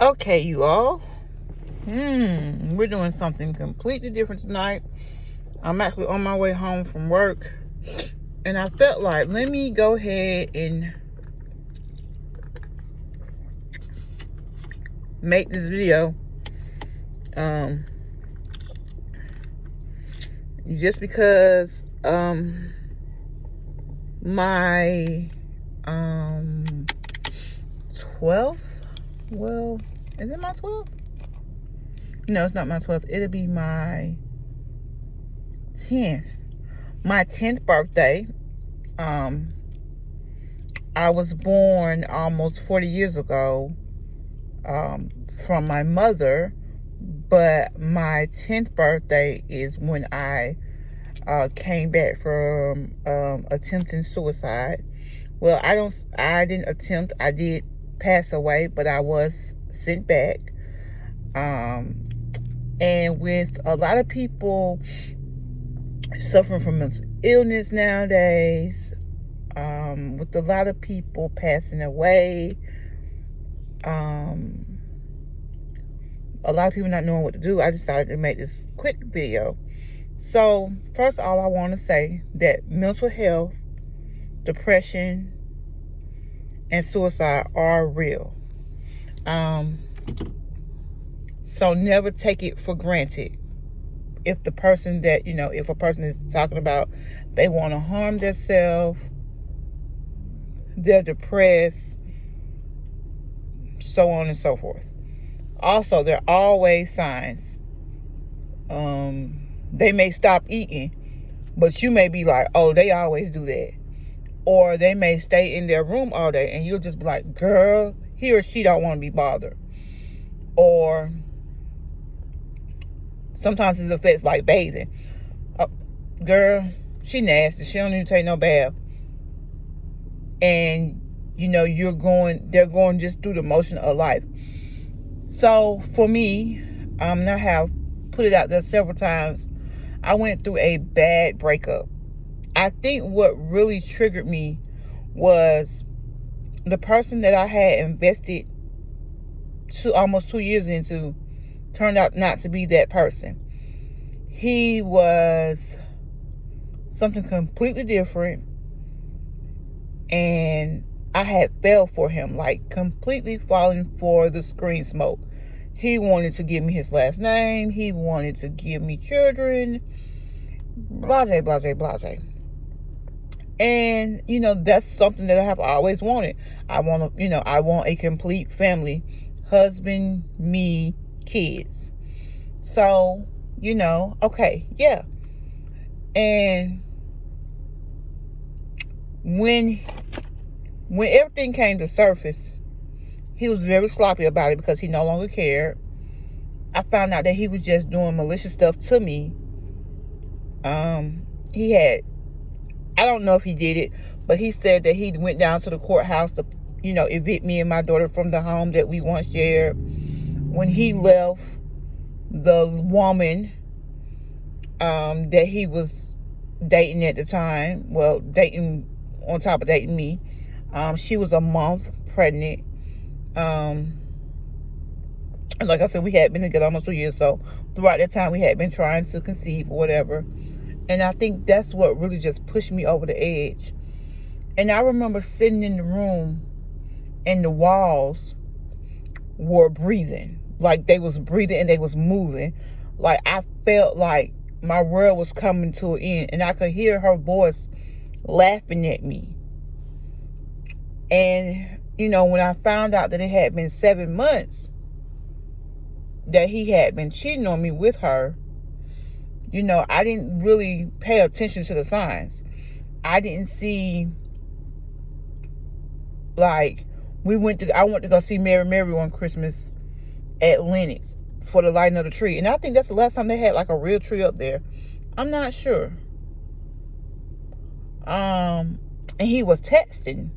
Okay, you all. We're doing something completely different tonight. I'm actually on my way home from work, and I felt like let me go ahead and make this video. Just because my 12th. Well, is it my 12th? No, it's not my 12th. It'll be my 10th. My 10th birthday. I was born almost 40 years ago from my mother, but my 10th birthday is when I came back from attempting suicide. Well, I didn't attempt. I did pass away, but I was sent back. And with a lot of people suffering from mental illness nowadays, with a lot of people passing away, a lot of people not knowing what to do, I decided to make this quick video. So, first of all, I want to say that mental health, depression, and suicide are real. So never take it for granted. If a person is talking about they want to harm themselves, they're depressed, so on and so forth. Also, there are always signs. They may stop eating, but you may be like, oh, they always do that. Or they may stay in their room all day, and you'll just be like, girl, he or she don't want to be bothered. Or sometimes it affects like bathing. Girl, she nasty. She don't even take no bath. And they're going just through the motion of life. So for me, and I have put it out there several times, I went through a bad breakup. I think what really triggered me was the person that I had invested almost 2 years into turned out not to be that person. He was something completely different, and I had fell for him, like completely falling for the screen smoke. He wanted to give me his last name. He wanted to give me children. Blase, blase, blase. And, that's something that I have always wanted. I want a complete family. Husband, me, kids. So, okay, yeah. And when everything came to surface, he was very sloppy about it because he no longer cared. I found out that he was just doing malicious stuff to me. I don't know if he did it, but he said that he went down to the courthouse to, evict me and my daughter from the home that we once shared. When he left, the woman that he was dating at the time, well, dating on top of dating me, she was a month pregnant. Like I said, we had been together almost 2 years, so throughout that time we had been trying to conceive or whatever. And I think that's what really just pushed me over the edge. And I remember sitting in the room and the walls were breathing. Like they was breathing and they was moving. Like I felt like my world was coming to an end. And I could hear her voice laughing at me. And, when I found out that it had been 7 months that he had been cheating on me with her, I didn't really pay attention to the signs. I didn't see, like, I went to go see Mary on Christmas at Lennox for the lighting of the tree. And I think that's the last time they had, like, a real tree up there. I'm not sure. And he was texting.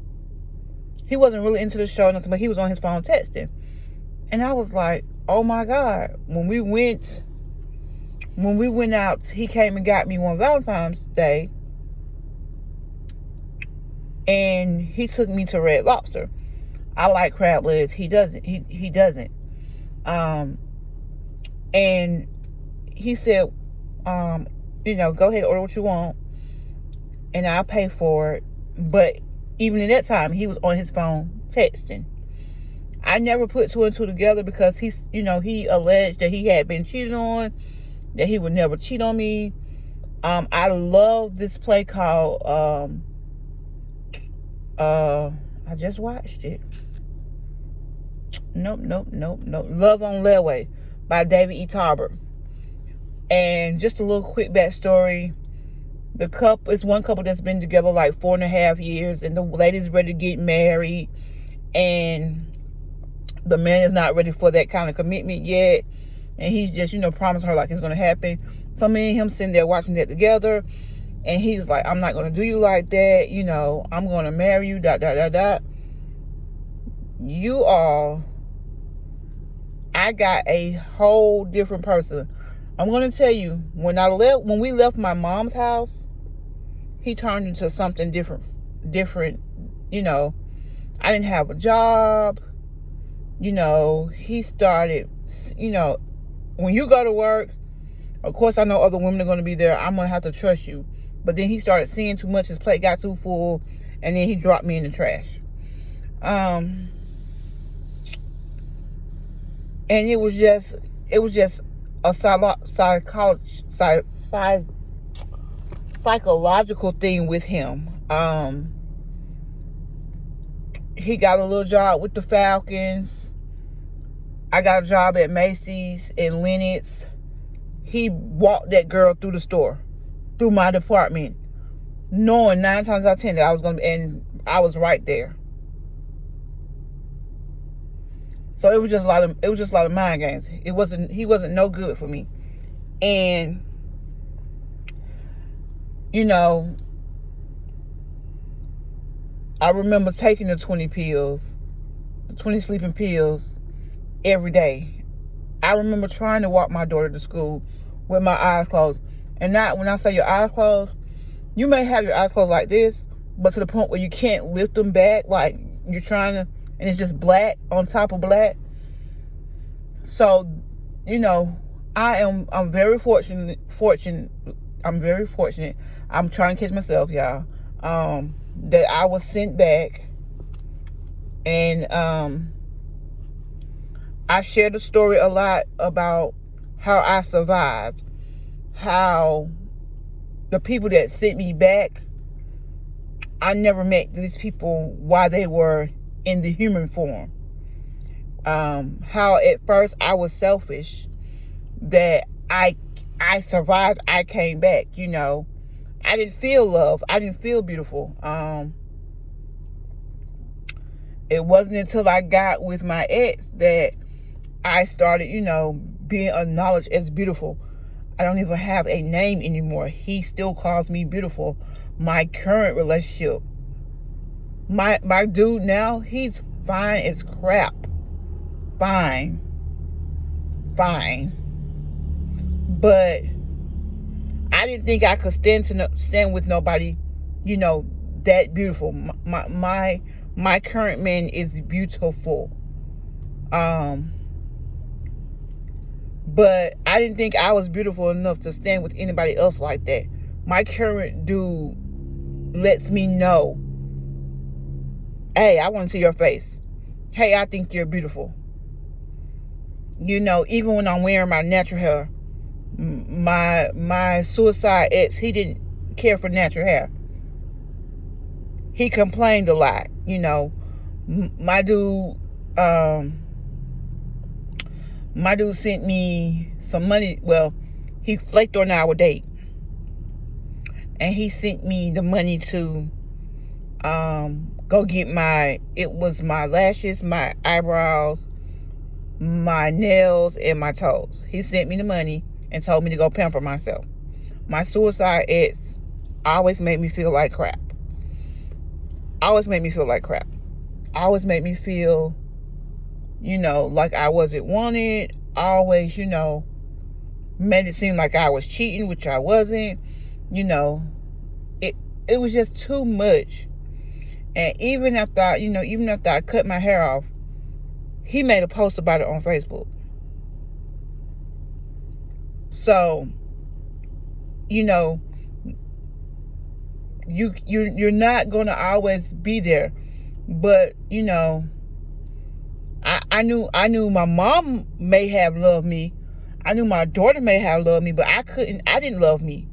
He wasn't really into the show or nothing, but he was on his phone texting. And I was like, oh, my God. When we went out, he came and got me one Valentine's Day, and he took me to Red Lobster. I like crab legs. He doesn't. Um, and he said, go ahead, order what you want, and I'll pay for it. But even in that time, he was on his phone texting. I never put two and two together because he alleged that he had been cheated on, that he would never cheat on me. I love this play called, I just watched it. Nope. Love on Layaway by David E. Tarbert. And just a little quick backstory. The couple is one couple that's been together like 4.5 years, and the lady's ready to get married, and the man is not ready for that kind of commitment yet, and he's just promising her like it's gonna happen. So me and him sitting there watching that together, and he's like, I'm not gonna do you like that, I'm gonna marry you, ... You all, I got a whole different person. I'm gonna tell you, when we left my mom's house, he turned into something different. I didn't have a job. He started, when you go to work, of course I know other women are going to be there. I'm going to have to trust you. But then he started seeing too much. His plate got too full. And then he dropped me in the trash. And it was just a psychological thing with him. He got a little job with the Falcons. I got a job at Macy's and Lennox. He walked that girl through the store, through my department, knowing 9 times out of 10 that I was gonna be, and I was right there. So it was just a lot of mind games. He wasn't no good for me. And I remember taking the 20 sleeping pills every day. I remember trying to walk my daughter to school with my eyes closed. And not when I say your eyes closed, you may have your eyes closed like this, but to the point where you can't lift them back, like you're trying to, and it's just black on top of black. So, I'm very fortunate. I'm very fortunate. I'm trying to catch myself, y'all. That I was sent back, and I shared the story a lot about how I survived, how the people that sent me back, I never met these people while they were in the human form. How at first I was selfish, that I survived, I came back, I didn't feel love. I didn't feel beautiful. It wasn't until I got with my ex that I started, being acknowledged as beautiful. I don't even have a name anymore. He still calls me beautiful. My current relationship, my dude now, he's fine as crap. Fine. But I didn't think I could stand with nobody, that beautiful. My current man is beautiful. But I didn't think I was beautiful enough to stand with anybody else like that. My current dude lets me know, hey, I want to see your face. Hey, I think you're beautiful. Even when I'm wearing my natural hair, my suicide ex, he didn't care for natural hair. He complained a lot. My dude sent me some money. Well, he flaked on our date, and he sent me the money to go get my lashes, my eyebrows, my nails, and my toes. He sent me the money and told me to go pamper myself. My suicide ex always made me feel like crap. Always made me feel, like I wasn't wanted. Always, made it seem like I was cheating, which I wasn't. It was just too much. And even after I cut my hair off, he made a post about it on Facebook. So, you know, you're not gonna always be there. But, you know, I knew my mom may have loved me. I knew my daughter may have loved me, but I didn't love me.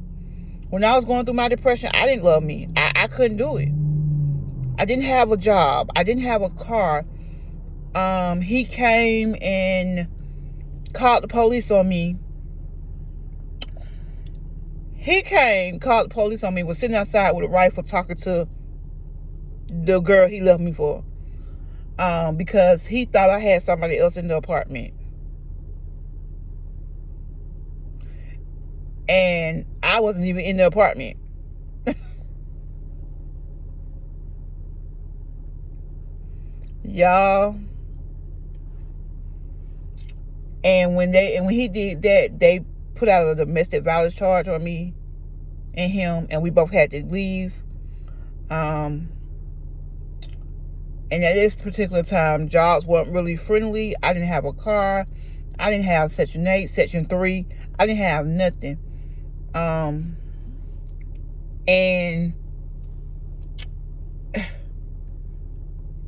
When I was going through my depression, I didn't love me. I couldn't do it. I didn't have a job. I didn't have a car. He came and called the police on me. Called the police on me, was sitting outside with a rifle talking to the girl he left me for. Because he thought I had somebody else in the apartment. And I wasn't even in the apartment. Y'all. And when he did that, they put out a domestic violence charge on me and him, and we both had to leave. And at this particular time, jobs weren't really friendly. I didn't have a car. I didn't have Section 8, Section 3. I didn't have nothing. And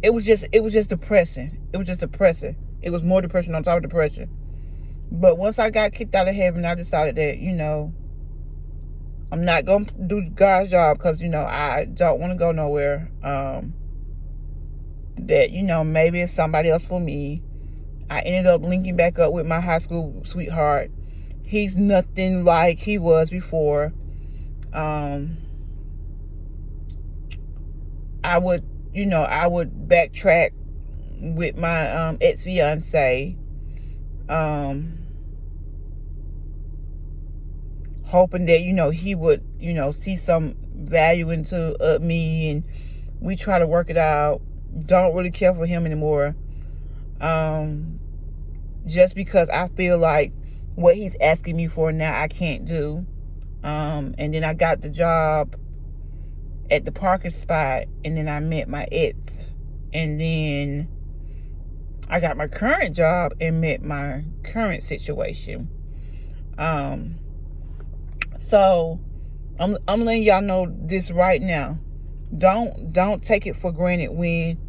it was just depressing. It was just depressing. It was more depression on top of depression. But once I got kicked out of heaven, I decided that, you know, I'm not going to do God's job because, you know, I don't want to go nowhere. That, you know, maybe it's somebody else for me. I ended up linking back up with my high school sweetheart. He's nothing like he was before. I would backtrack with my ex-fiance. Hoping that, you know, he would, you know, see some value into me, and we try to work it out. Don't really care for him anymore. Just because I feel like what he's asking me for now, I can't do. And then I got the job at the parking spot, and then I met my ex. And then I got my current job and met my current situation. So I'm letting y'all know this right now. Don't take it for granted when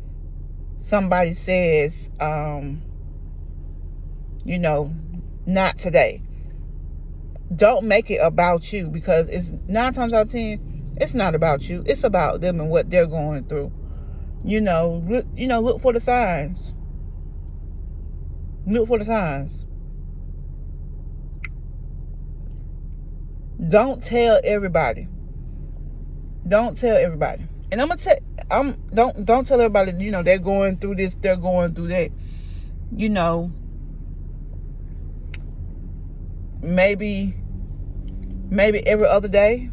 somebody says, you know, not today. Don't make it about you, because it's 9 times out of 10, it's not about you. It's about them and what they're going through. Look for the signs. Look for the signs. Don't tell everybody. Don't tell everybody. And don't tell everybody, you know, they're going through this, they're going through that. You know, maybe every other day,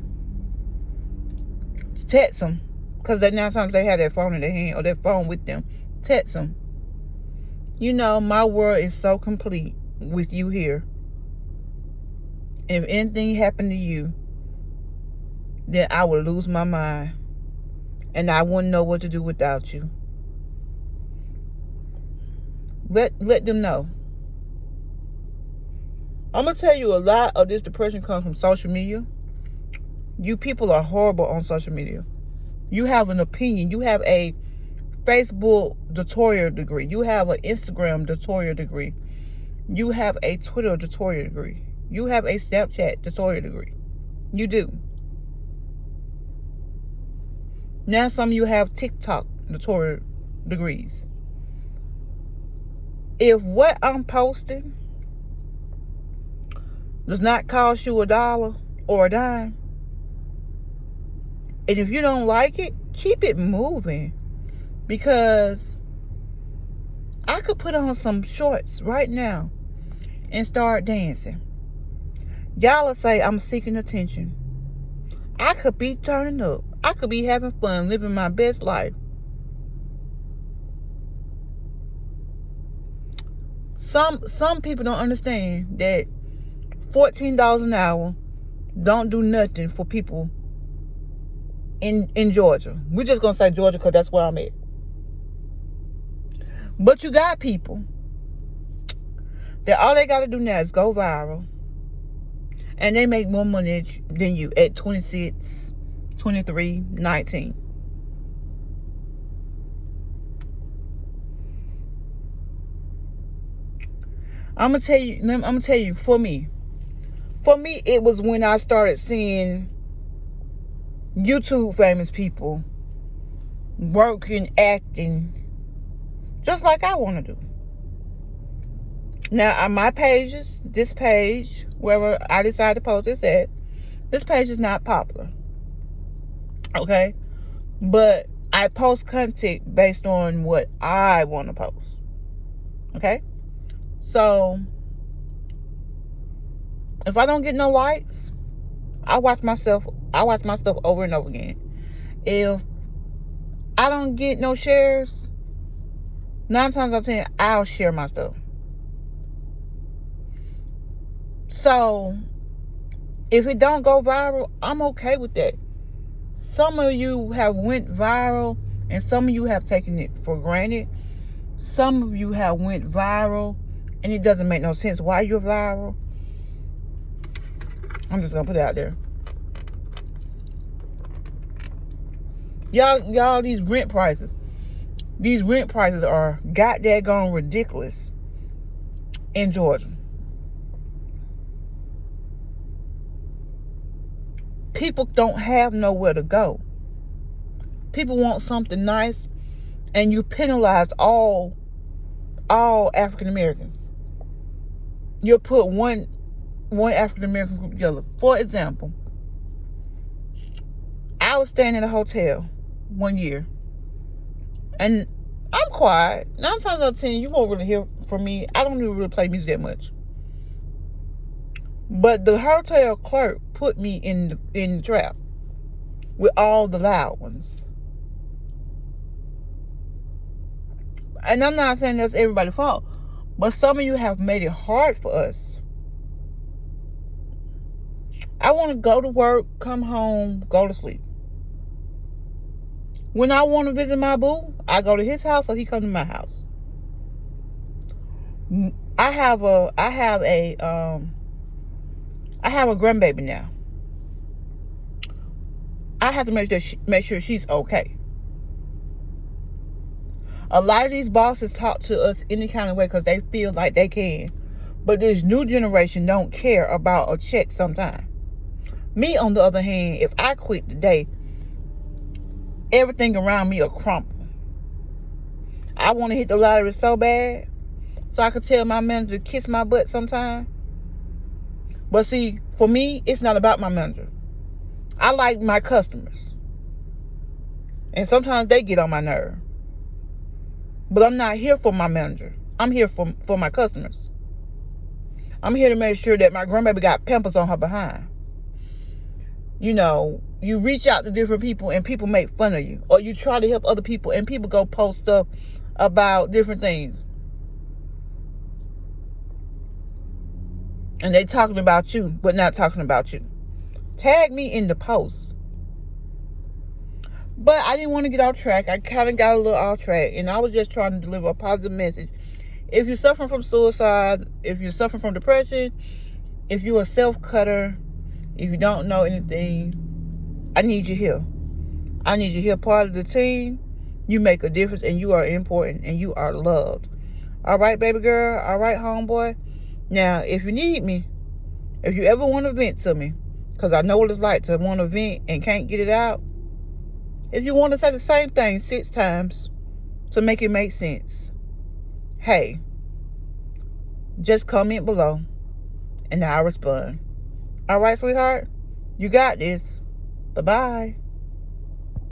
text them, because now sometimes they have their phone in their hand or their phone with them. Text them. You know, my world is so complete with you here. And if anything happened to you, then I would lose my mind, and I wouldn't know what to do without you. Let them know. I'm going to tell you, a lot of this depression comes from social media. You people are horrible on social media. You have an opinion. You have a Facebook tutorial degree. You have an Instagram tutorial degree. You have a Twitter tutorial degree. You have a Snapchat tutorial degree. You do. Now some of you have TikTok tutorial degrees. If what I'm posting does not cost you $1 or a dime, and if you don't like it, keep it moving. Because I could put on some shorts right now and start dancing. Y'all will say I'm seeking attention. I could be turning up. I could be having fun, living my best life. Some people don't understand that $14 an hour don't do nothing for people in Georgia. We're just going to say Georgia because that's where I'm at. But you got people that all they got to do now is go viral, And they make more money than you at 26, 23, 19. I'm gonna tell you, for me, it was when I started seeing YouTube famous people working, acting just like I want to do. Now, on my pages, this page, wherever I decide to post this at, this page is not popular. Okay? But I post content based on what I want to post. Okay? So, if I don't get no likes, I watch myself over and over again. If I don't get no shares, 9 times out of 10, I'll share my stuff. So, if it don't go viral, I'm okay with that. Some of you have went viral, and some of you have taken it for granted. Some of you have went viral, and it doesn't make no sense why you're viral. I'm just gonna put it out there. Y'all, these rent prices are goddamn ridiculous in Georgia. People don't have nowhere to go. People want something nice, and you penalize all African Americans. You'll put one African American group together. For example, I was staying in a hotel one year, and I'm quiet. 9 times out of 10, you won't really hear from me. I don't even really play music that much. But the hotel clerk put me in the trap with all the loud ones. And I'm not saying that's everybody's fault, but some of you have made it hard for us. I want to go to work, come home, go to sleep. When I want to visit my boo, I go to his house or he come to my house. I have a grandbaby now. I have to make sure she's okay. A lot of these bosses talk to us any kind of way because they feel like they can. But this new generation don't care about a check sometimes. Me, on the other hand, if I quit today, everything around me will crumble. I want to hit the lottery so bad so I could tell my manager to kiss my butt sometime. But see, for me, it's not about my manager. I like my customers. And sometimes they get on my nerve. But I'm not here for my manager. I'm here for my customers. I'm here to make sure that my grandbaby got Pampers on her behind. You know, you reach out to different people and people make fun of you. Or you try to help other people and people go post stuff about different things. And they talking about you, but not talking about you. Tag me in the post. But I didn't want to get off track. I kind of got a little off track. And I was just trying to deliver a positive message. If you're suffering from suicide, if you're suffering from depression, if you're a self-cutter, if you don't know anything, I need you here. I need you here, part of the team. You make a difference, and you are important, and you are loved. All right, baby girl. All right, homeboy. Now, if you need me, if you ever want to vent to me, because I know what it's like to want to vent and can't get it out. If you want to say the same thing 6 times to make it make sense, hey, just comment below and I'll respond. All right, sweetheart? You got this. Bye-bye.